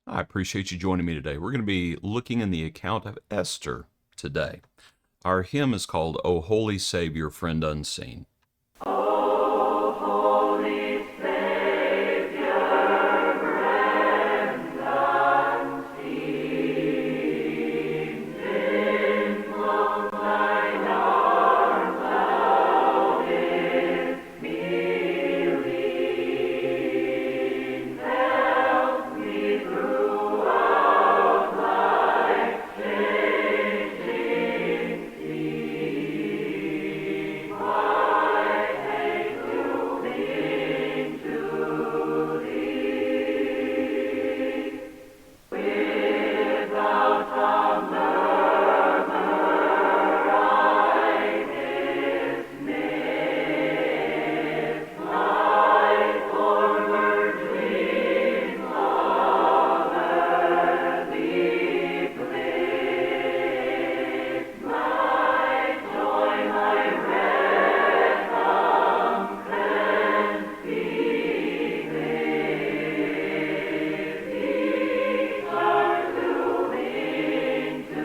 I appreciate you joining me today. We're going to be looking in the account of Esther today. Our hymn is called O Holy Savior, Friend Unseen. Holy Savior, friend unseen, in thine arms thou didst me lead. Help me throughout life's changing sea. My faith to cling to thee. Without a murmur I dismiss my former dreams of earthly bliss. My joy, my recompense be this. Turn to cling to thee.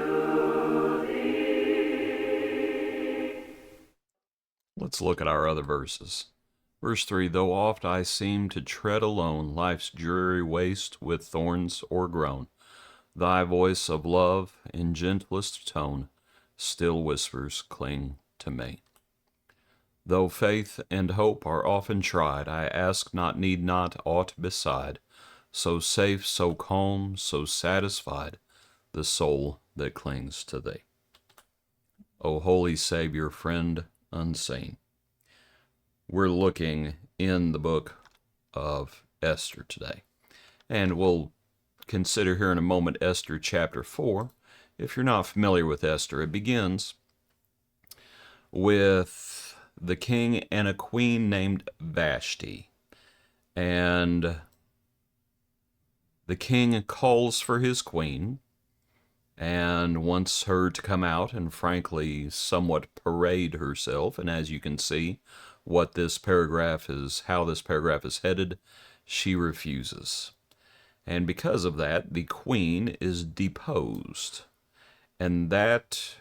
Let's look at our other verses. Verse 3 Though oft I seem to tread alone life's dreary waste with thorns o'ergrown, thy voice of love in gentlest tone still whispers, Cling to me. Though faith and hope are often tried, I ask not, need not aught beside. So safe, so calm, so satisfied, the soul that clings to thee. O holy Savior, friend unseen. We're looking in the book of Esther today. And we'll consider here in a moment Esther chapter 4. If you're not familiar with Esther, it begins with the king and a queen named Vashti. And the king calls for his queen and wants her to come out and frankly somewhat parade herself. And as you can see, what this paragraph is, how this paragraph is headed, she refuses. And because of that, the queen is deposed. And that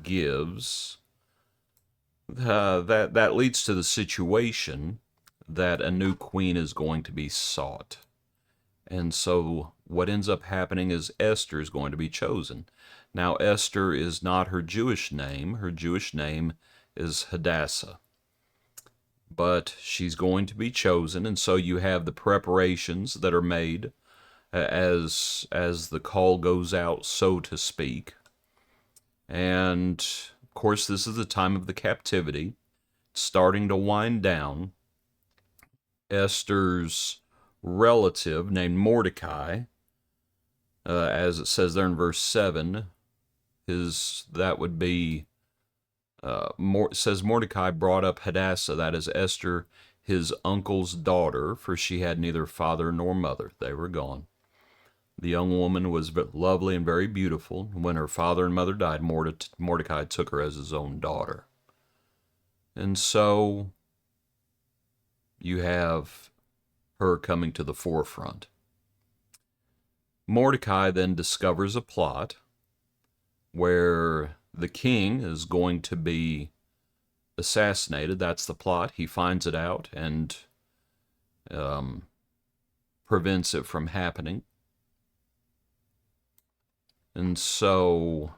gives, that leads to the situation that a new queen is going to be sought. And so what ends up happening is Esther is going to be chosen. Now, Esther is not her Jewish name. Her Jewish name is Hadassah. But she's going to be chosen, and so you have the preparations that are made as the call goes out, so to speak. And of course, this is the time of the captivity, starting to wind down. Esther's relative named Mordecai, as it says there in verse 7, that would be says Mordecai brought up Hadassah, that is Esther, his uncle's daughter, for she had neither father nor mother. They were gone. The young woman was lovely and very beautiful. When her father and mother died, Mordecai took her as his own daughter. And so you have her coming to the forefront. Mordecai then discovers a plot where the king is going to be assassinated. That's the plot. He finds it out and prevents it from happening. And so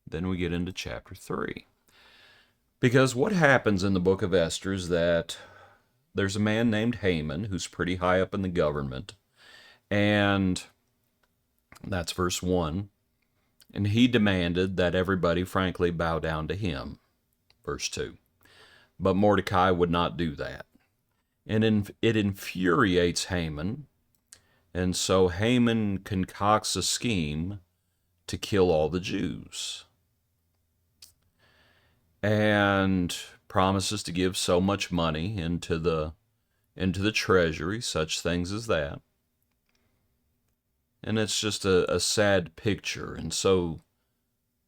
then we get into chapter 3. Because what happens in the book of Esther is that there's a man named Haman who's pretty high up in the government. And that's verse 1. And he demanded that everybody, frankly, bow down to him. Verse 2. But Mordecai would not do that. And it infuriates Haman. And so Haman concocts a scheme to kill all the Jews. And promises to give so much money into the treasury, such things as that. And it's just a sad picture. And so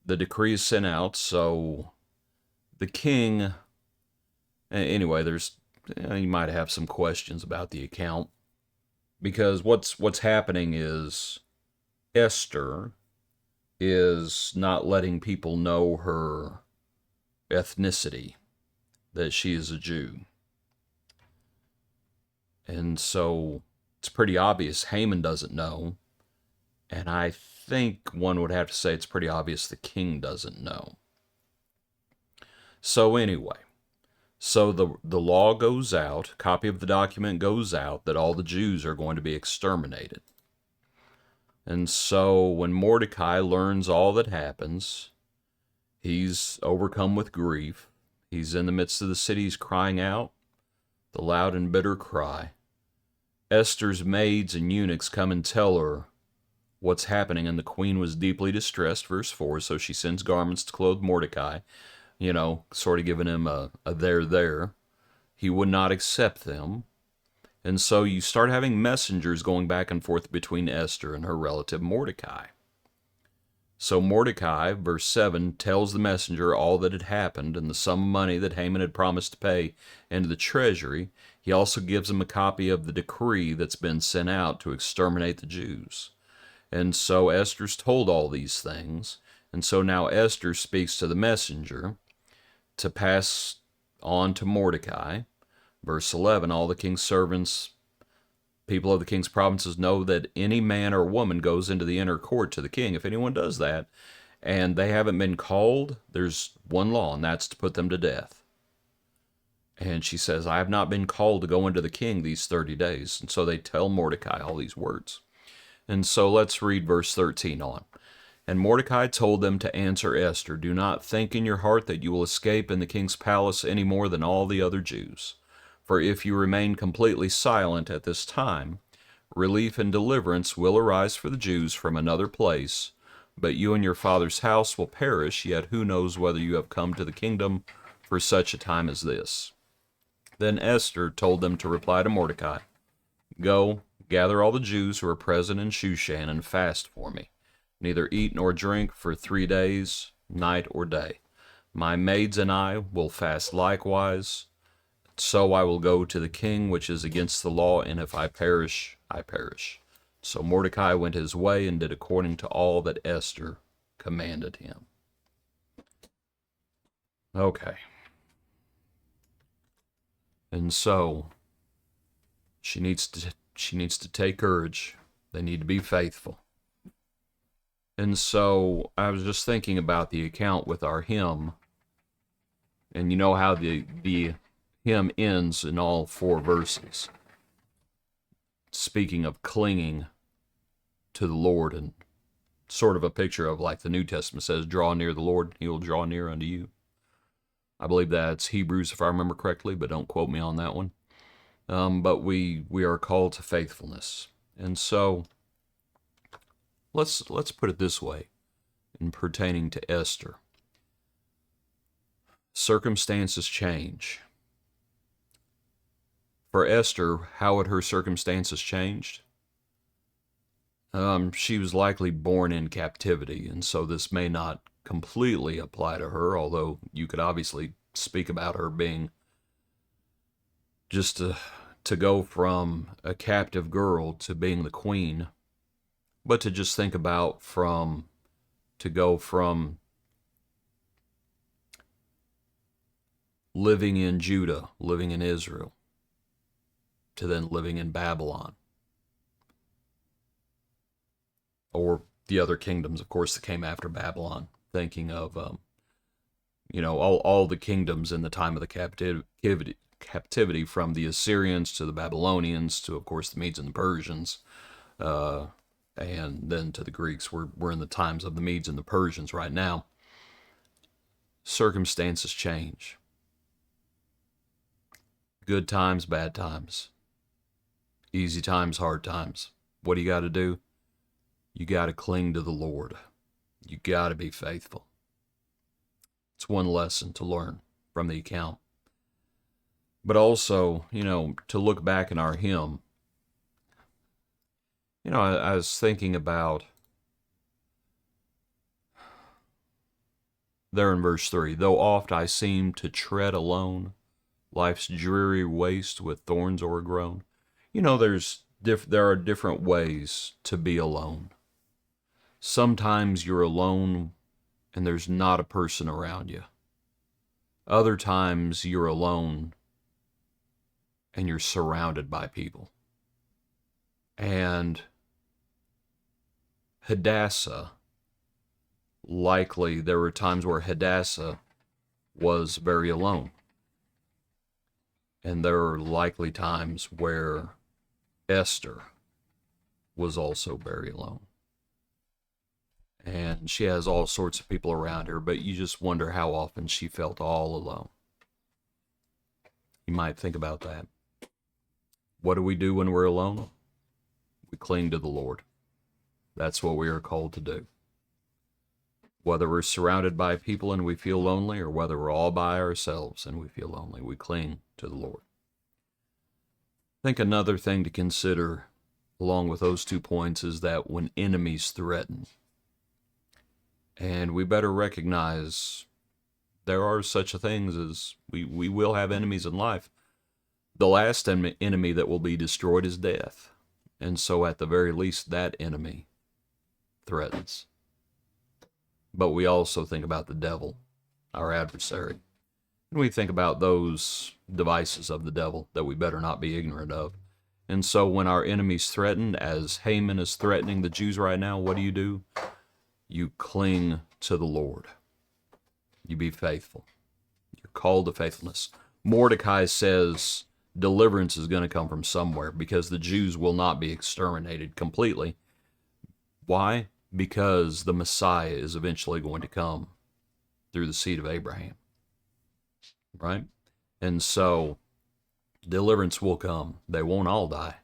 the decree is sent out. So the king, anyway, you might have some questions about the account because what's happening is Esther is not letting people know her ethnicity, that she is a Jew. And so it's pretty obvious Haman doesn't know. And I think one would have to say it's pretty obvious the king doesn't know. So anyway, so the law goes out, a copy of the document goes out that all the Jews are going to be exterminated. And so when Mordecai learns all that happens, he's overcome with grief. He's in the midst of the city, he's crying out, the loud and bitter cry. Esther's maids and eunuchs come and tell her what's happening, and the queen was deeply distressed, verse 4, so she sends garments to clothe Mordecai, sort of giving him a there. He would not accept them. And so you start having messengers going back and forth between Esther and her relative Mordecai. So Mordecai, verse 7, tells the messenger all that had happened and the sum of money that Haman had promised to pay into the treasury. He also gives him a copy of the decree that's been sent out to exterminate the Jews. And so Esther's told all these things. And so now Esther speaks to the messenger to pass on to Mordecai. Verse 11, all the king's servants, people of the king's provinces, know that any man or woman goes into the inner court to the king. If anyone does that, and they haven't been called, there's one law, and that's to put them to death. And she says, I have not been called to go into the king these 30 days. And so they tell Mordecai all these words. And so let's read verse 13 on. And Mordecai told them to answer Esther, do not think in your heart that you will escape in the king's palace any more than all the other Jews. For if you remain completely silent at this time, relief and deliverance will arise for the Jews from another place, but you and your father's house will perish, yet who knows whether you have come to the kingdom for such a time as this. Then Esther told them to reply to Mordecai, go, gather all the Jews who are present in Shushan and fast for me. Neither eat nor drink for 3 days, night or day. My maids and I will fast likewise. So I will go to the king, which is against the law, and if I perish, I perish. So Mordecai went his way and did according to all that Esther commanded him. Okay. And so she needs to take courage. They need to be faithful. And so I was just thinking about the account with our hymn, and you know how the hymn ends in all 4 verses, speaking of clinging to the Lord, and sort of a picture of, like the New Testament says, draw near the Lord, he will draw near unto you. I believe that's Hebrews, if I remember correctly, but don't quote me on that one. But we are called to faithfulness. And so let's put it this way in pertaining to Esther. Circumstances change. For Esther, how had her circumstances changed? She was likely born in captivity, and so this may not completely apply to her, although you could obviously speak about her being just to go from a captive girl to being the queen, but to just think about to go from living in Judah, living in Israel, to then living in Babylon, or the other kingdoms, of course, that came after Babylon. Thinking of, all the kingdoms in the time of the captivity, from the Assyrians to the Babylonians to, of course, the Medes and the Persians, and then to the Greeks. We're in the times of the Medes and the Persians right now. Circumstances change. Good times, bad times. Easy times, hard times. What do you got to do? You got to cling to the Lord. You got to be faithful. It's one lesson to learn from the account. But also, to look back in our hymn, I was thinking about there in verse 3, though oft I seem to tread alone, life's dreary waste with thorns o'ergrown. there are different ways to be alone. Sometimes you're alone and there's not a person around you. Other times you're alone and you're surrounded by people. And Hadassah, likely there were times where Hadassah was very alone. And there are likely times where Esther was also very alone. And she has all sorts of people around her, but you just wonder how often she felt all alone. You might think about that. What do we do when we're alone? We cling to the Lord. That's what we are called to do. Whether we're surrounded by people and we feel lonely, or whether we're all by ourselves and we feel lonely, we cling to the Lord. I think another thing to consider along with those 2 points is that when enemies threaten, and we better recognize there are such a things as we will have enemies in life. The last enemy that will be destroyed is death. And so at the very least, that enemy threatens. But we also think about the devil, our adversary. And we think about those devices of the devil that we better not be ignorant of. And so when our enemies threaten, as Haman is threatening the Jews right now, what do? You cling to the Lord. You be faithful. You're called to faithfulness. Mordecai says deliverance is going to come from somewhere because the Jews will not be exterminated completely. Why? Because the Messiah is eventually going to come through the seed of Abraham. Right? And so deliverance will come. They won't all die.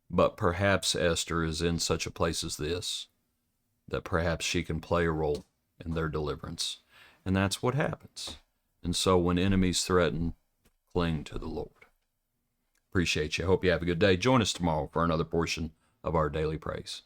But perhaps Esther is in such a place as this, that perhaps she can play a role in their deliverance. And that's what happens. And so when enemies threaten, cling to the Lord. Appreciate you. I hope you have a good day. Join us tomorrow for another portion of our daily praise.